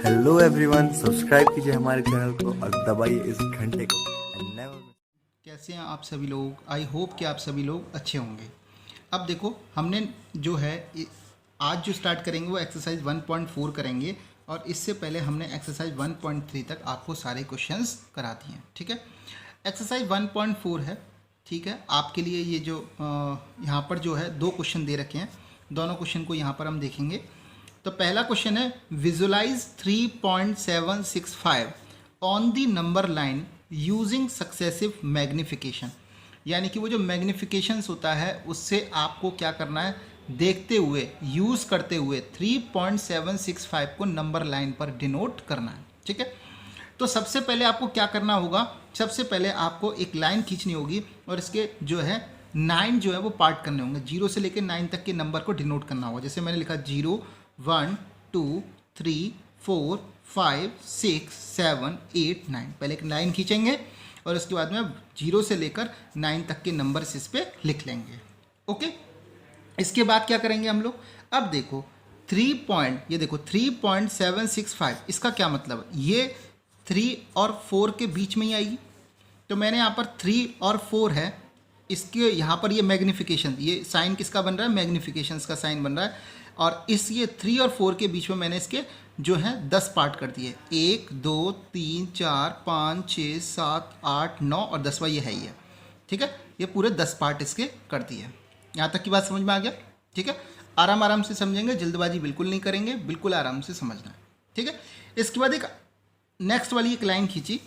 Hello everyone, subscribe कीजिए हमारे channel को और दबाइए इस घंटे को। कैसे हैं आप सभी लोग। आई होप कि आप सभी लोग अच्छे होंगे। अब देखो, हमने जो है आज जो स्टार्ट करेंगे वो एक्सरसाइज 1.4 करेंगे और इससे पहले हमने एक्सरसाइज 1.3 तक आपको सारे क्वेश्चंस करा दिए हैं। ठीक है, एक्सरसाइज 1.4 है। ठीक है, आपके लिए ये जो यहाँ पर जो है दो क्वेश्चन दे रखे हैं, दोनों क्वेश्चन को यहाँ पर हम देखेंगे। तो पहला क्वेश्चन है visualise 3.765 on the number line using successive magnification. यानी कि वो जो मैग्निफिकेशंस होता है उससे आपको क्या करना है, देखते हुए यूज़ करते हुए 3.765 को नंबर लाइन पर डिनोट करना है। ठीक है, तो सबसे पहले आपको क्या करना होगा, सबसे पहले आपको एक लाइन खींचनी होगी और इसके जो है 9 जो है वो पार्ट करने होंगे। 0 से लेकर 9 तक के नंबर को डिनोट करना होगा। जैसे मैंने लिखा 0 1 2 3 4 5 6 7 8 9। पहले एक लाइन खींचेंगे और उसके बाद में 0 से लेकर 9 तक के नंबर्स इस पर लिख लेंगे। ओके, इसके बाद क्या करेंगे हम लोग, अब देखो 3.765 इसका क्या मतलब है, ये 3 और 4 के बीच में ही आएगी। तो मैंने यहाँ पर 3 और 4 है, इसके यहाँ पर ये मैग्निफिकेशन, ये साइन किसका बन रहा है, मैग्निफिकेशंस का साइन बन रहा है। और इस ये 3 और 4 के बीच में मैंने इसके जो है 10 पार्ट कर दिए। 1 2 3 4 5 6 7 8 9 और 10वां ये है ही है। ठीक है, ये पूरे 10 पार्ट इसके कर दिए। यहाँ तक की बात समझ में आ गया। ठीक है, आराम आराम से समझेंगे, जल्दबाजी बिल्कुल नहीं करेंगे, बिल्कुल आराम से समझना है। ठीक है, इसके बाद एक नेक्स्ट वाली एक लाइन खींची।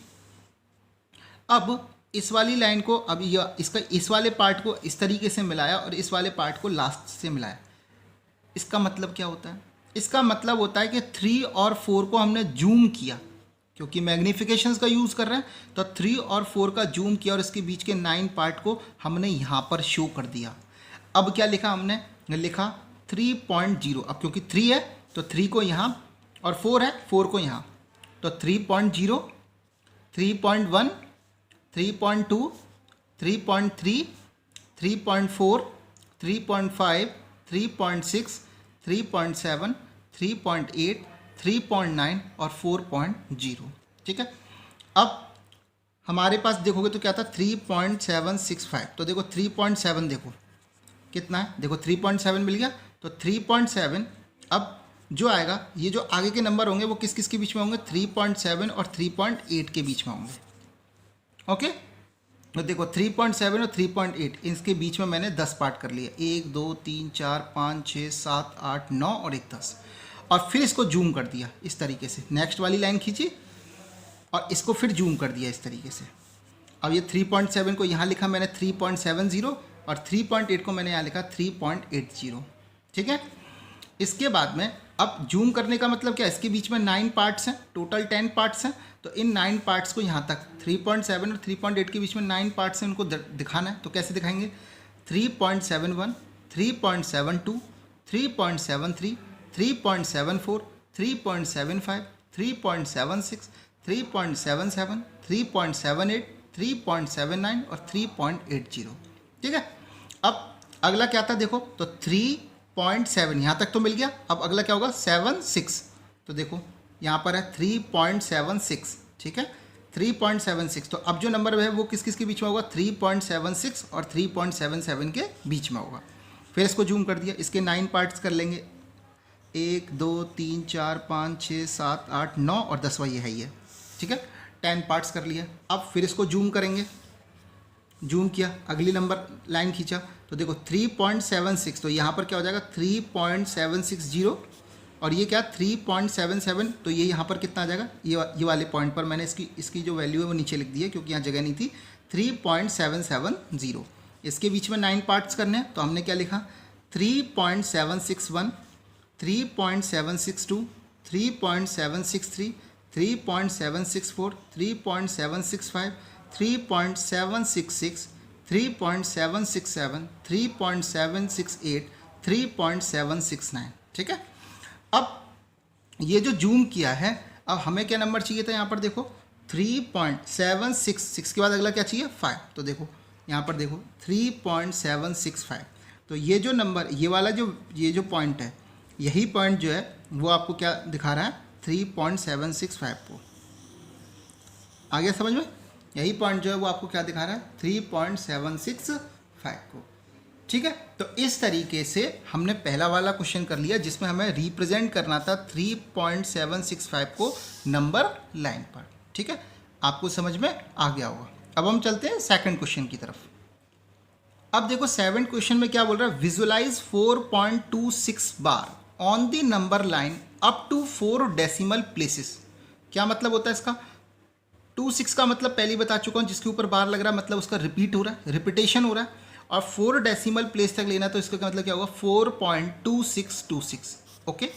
अब इस वाली लाइन को, अब यह इसका इस वाले पार्ट को इस तरीके से मिलाया और इस वाले पार्ट को लास्ट से मिलाया। इसका मतलब क्या होता है, इसका मतलब होता है कि 3 और 4 को हमने जूम किया, क्योंकि मैग्निफिकेशंस का यूज़ कर रहे हैं। तो 3 और 4 का जूम किया और इसके बीच के 9 पार्ट को हमने यहाँ पर शो कर दिया। अब क्या लिखा हमने, लिखा 3.0। अब क्योंकि 3 है तो 3 को यहाँ और 4 है 4 को यहाँ, तो 3.0 3.1 3.2 3.3 3.4 3.5 3.6 3.7 3.8 3.9 और 4.0। ठीक है, अब हमारे पास देखोगे तो क्या था 3.765। तो देखो 3.7 देखो कितना है, देखो 3.7 मिल गया। तो 3.7 अब जो आएगा, ये जो आगे के नंबर होंगे वो किस किस के बीच में होंगे, 3.7 और 3.8 के बीच में होंगे। ओके, तो देखो 3.7 और 3.8 इसके बीच में मैंने 10 पार्ट कर लिए। 1 2 3 4 5 6 7 8 9 और 1 10। और फिर इसको जूम कर दिया इस तरीके से, नेक्स्ट वाली लाइन खींची और इसको फिर जूम कर दिया इस तरीके से। अब ये 3.7 को यहाँ लिखा मैंने 3.70 और 3.8 को मैंने यहाँ लिखा 3.80। ठीक है, इसके बाद में अब जूम करने का मतलब क्या है, इसके बीच में 9 पार्ट्स हैं, टोटल 10 पार्ट्स हैं। तो इन 9 पार्ट्स को यहाँ तक 3.7 और 3.8 के बीच में 9 पार्ट्स हैं, उनको दिखाना है। तो कैसे दिखाएंगे, 3.71 3.72 3.73 3.74 3.75 3.76 3.77 3.78 3.79 और 3.80। ठीक है, अब अगला क्या था देखो, तो 3.7 यहाँ तक तो मिल गया। अब अगला क्या होगा, 76। तो देखो यहाँ पर है 3.76। ठीक है, 3.76। तो अब जो नंबर है वो किस किस के बीच में होगा, 3.76 और 3.77 के बीच में होगा। फिर इसको जूम कर दिया, इसके 9 पार्ट्स कर लेंगे। 1 2 3 4 5 6 7 8 9 और 10वां ये है ही है। ठीक है, 10 पार्ट्स कर लिए। अब फिर इसको जूम करेंगे, जूम किया, अगली नंबर लाइन खींचा। तो देखो 3.76, तो यहाँ पर क्या हो जाएगा 3.760 और ये क्या 3.77। तो ये यहाँ पर कितना आ जाएगा, ये वाले पॉइंट पर मैंने इसकी जो वैल्यू है वो नीचे लिख दी है क्योंकि यहाँ जगह नहीं थी। 3.770, इसके बीच में 9 पार्ट्स करने हैं। तो हमने क्या लिखा 3.761 3.762 3.763 3.764 3.765 3.766 3.767 3.768 3.769। ठीक है, अब ये जो जूम किया है, अब हमें क्या नंबर चाहिए था, यहाँ पर देखो 3.766 के बाद अगला क्या चाहिए 5। तो देखो यहाँ पर देखो 3.765। तो ये जो नंबर, ये वाला जो ये जो पॉइंट है, यही पॉइंट जो है वो आपको क्या दिखा रहा है 3.765 आ गया समझ में? यही पॉइंट जो है वो आपको क्या दिखा रहा है, 3.765 को। ठीक है, तो इस तरीके से हमने पहला वाला क्वेश्चन कर लिया जिसमें हमें रिप्रेजेंट करना था 3.765 को नंबर लाइन पर। ठीक है, आपको समझ में आ गया होगा। अब हम चलते हैं सेकंड क्वेश्चन की तरफ। अब देखो 7 क्वेश्चन में क्या बोल रहा है, visualise 4.26 bar on the number line up to 4 decimal places. क्या मतलब होता है इसका? 26 का मतलब पहले ही बता चुका हूँ, जिसके ऊपर बार लग रहा है मतलब उसका रिपीट हो रहा है, रिपीटेशन हो रहा है। और 4 डेसिमल प्लेस तक लेना तो इसका क्या मतलब क्या होगा, 4.2626। ओके,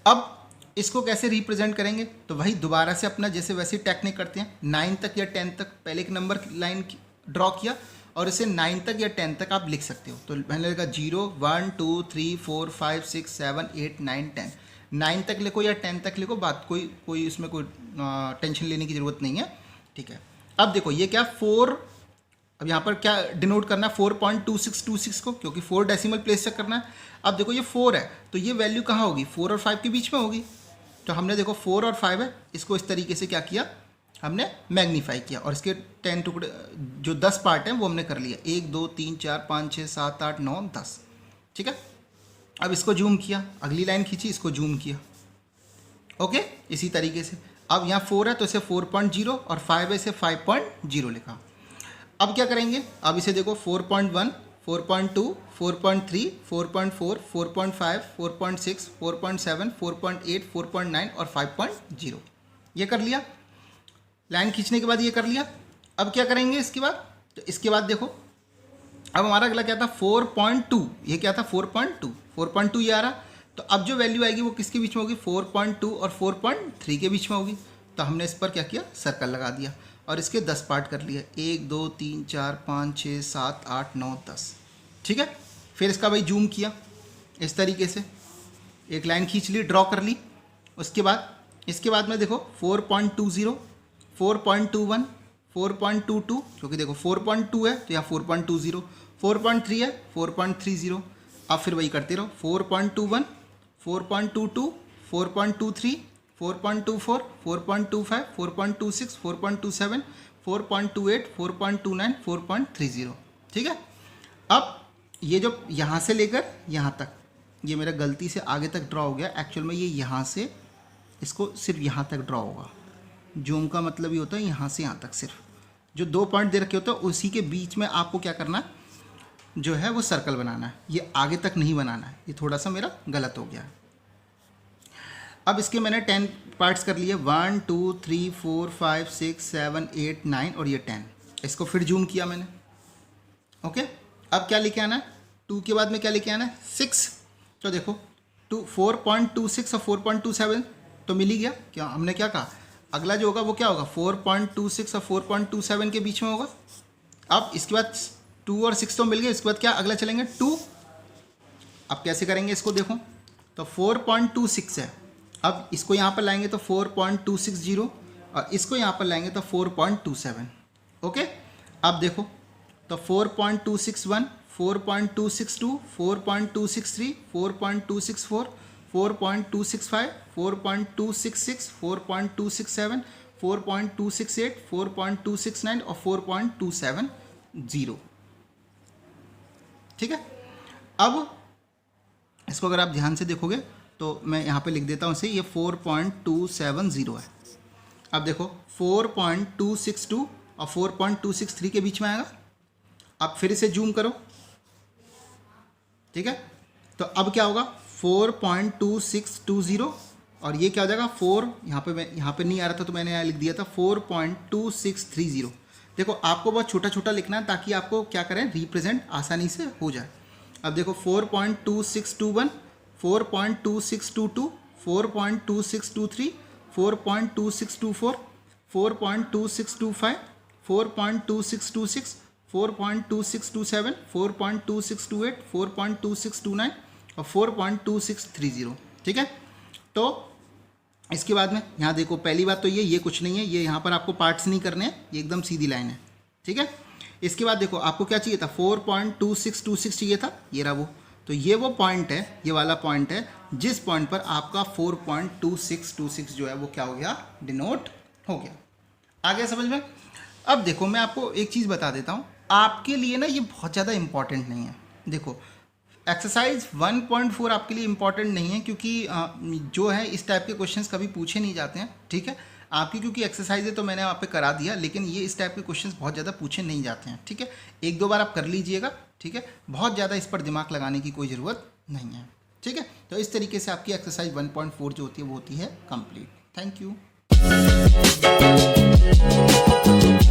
अब इसको कैसे रिप्रेजेंट करेंगे, तो वही दोबारा से अपना जैसे वैसे टेक्निक करते हैं। 9 तक या 10 तक पहले एक नंबर लाइन ड्रॉ किया और इसे 9 तक या 10 तक आप लिख सकते हो। तो पहले लगा 0 1 2 3 4 5 6 7 8 9 10। 9 तक लिखो या 10 तक लिखो, बात कोई इसमें कोई टेंशन लेने की ज़रूरत नहीं है। ठीक है, अब देखो ये क्या 4, अब यहाँ पर क्या डिनोट करना है 4.2626 को, क्योंकि 4 डेसिमल प्लेस तक करना है। अब देखो ये 4 है तो ये वैल्यू कहाँ होगी, 4 और 5 के बीच में होगी। तो हमने देखो 4 और 5 है, इसको इस तरीके से क्या किया, हमने मैग्नीफाई किया और इसके 10 टुकड़े जो 10 पार्ट हैं वो हमने कर लिया, 1 2 3 4 5 6 7 8 9 10। ठीक है, अब इसको जूम किया, अगली लाइन खींची, इसको जूम किया। ओके, इसी तरीके से अब यहाँ 4 है तो इसे 4.0 और 5 है इसे 5.0 लिखा। अब क्या करेंगे, अब इसे देखो 4.1 4.2 4.3 4.4 4.5 4.6 4.7 4.8 4.9 और 5.0 ये कर लिया। लाइन खींचने के बाद ये कर लिया। अब क्या करेंगे इसके बाद, तो इसके बाद देखो अब हमारा अगला क्या था 4.2, ये क्या था 4.2 ये आ रहा। तो अब जो वैल्यू आएगी वो किसके बीच में होगी, 4.2 और 4.3 के बीच में होगी। तो हमने इस पर क्या किया, सर्कल लगा दिया और इसके 10 पार्ट कर लिए, 1 2 3 4 5 6 7 8 9 10। ठीक है, फिर इसका भाई जूम किया इस तरीके से, एक लाइन खींच ली, ड्रॉ कर ली। उसके बाद इसके बाद में देखो 4.20 4.21 4.22, क्योंकि देखो 4.2 है तो यहाँ 4.20, 4.3 है 4.30। अब फिर वही करते रहो, 4.21 4.22 4.23 4.24 4.25 4.26 4.27 4.28 4.29 4.30। ठीक है, अब ये जो यहाँ से लेकर यहाँ तक, ये मेरा गलती से आगे तक ड्रॉ हो गया। एक्चुअल में ये यहाँ से इसको सिर्फ यहाँ तक ड्रॉ होगा। जूम का मतलब ये होता है यहाँ से यहाँ तक, सिर्फ जो 2 पॉइंट दे रखे होते हैं उसी के बीच में आपको क्या करना है, जो है वो सर्कल बनाना है। ये आगे तक नहीं बनाना है, ये थोड़ा सा मेरा गलत हो गया है। अब इसके मैंने 10 पार्ट्स कर लिए, 1 2 3 4 5 6 7 8 9 और ये 10। इसको फिर जूम किया मैंने। ओके, अब क्या लेके आना है, 2 के बाद में क्या लेके आना है 6। तो देखो 4.26 और 4.27 तो मिल ही गया। क्या हमने क्या कहा, अगला जो होगा वो क्या होगा, 4.26 और 4.27 के बीच में होगा। अब इसके बाद 2 और 6 तो मिल गए, इसके बाद क्या अगला चलेंगे 2। अब कैसे करेंगे इसको देखो, तो 4.26 है, अब इसको यहाँ पर लाएंगे तो 4.260 और इसको यहाँ पर लाएंगे तो 4.27। ओके, अब देखो तो 4.261 4.262 4.263 4.264 4.265 4.266 4.267 4.268 4.269 और 4.270। ठीक है, अब इसको अगर आप ध्यान से देखोगे तो मैं यहाँ पे लिख देता हूँ इसे, ये 4.270 है। अब देखो 4.262 और 4.263 के बीच में आएगा। अब फिर इसे जूम करो। ठीक है, तो अब क्या होगा 4.2620 और ये क्या हो जाएगा 4, यहाँ पे नहीं आ रहा था तो मैंने यहाँ लिख दिया था 4.2630। देखो आपको बहुत छोटा छोटा लिखना है ताकि आपको क्या करें, रिप्रेजेंट आसानी से हो जाए। अब देखो 4.2621 4.2622 4.2623 4.2624 4.2625 4.2626 4.2627 4.2628 4.2629 और 4.2630। ठीक है, तो इसके बाद में यहाँ देखो, पहली बात तो ये कुछ नहीं है, ये यहाँ पर आपको पार्ट्स नहीं करने हैं, ये एकदम सीधी लाइन है। ठीक है, इसके बाद देखो आपको क्या चाहिए था 4.2626 चाहिए था, ये रहा वो तो ये वो पॉइंट है, ये वाला पॉइंट है जिस पॉइंट पर आपका 4.2626 जो है वो क्या हो गया, डिनोट हो गया। आ गया समझ में? अब देखो मैं आपको एक चीज़ बता देता हूँ, आपके लिए ना ये बहुत ज़्यादा इंपॉर्टेंट नहीं है। देखो एक्सरसाइज 1.4 आपके लिए इंपॉर्टेंट नहीं है क्योंकि जो है इस टाइप के क्वेश्चंस कभी पूछे नहीं जाते हैं, ठीक है। आपकी क्योंकि एक्सरसाइज है तो मैंने वहाँ पे करा दिया, लेकिन ये इस टाइप के क्वेश्चंस बहुत ज़्यादा पूछे नहीं जाते हैं, ठीक है। एक दो बार आप कर लीजिएगा, ठीक है। बहुत ज़्यादा इस पर दिमाग लगाने की कोई ज़रूरत नहीं है, ठीक है। तो इस तरीके से आपकी एक्सरसाइज 1.4 जो होती है वो होती है कंप्लीट। Thank you.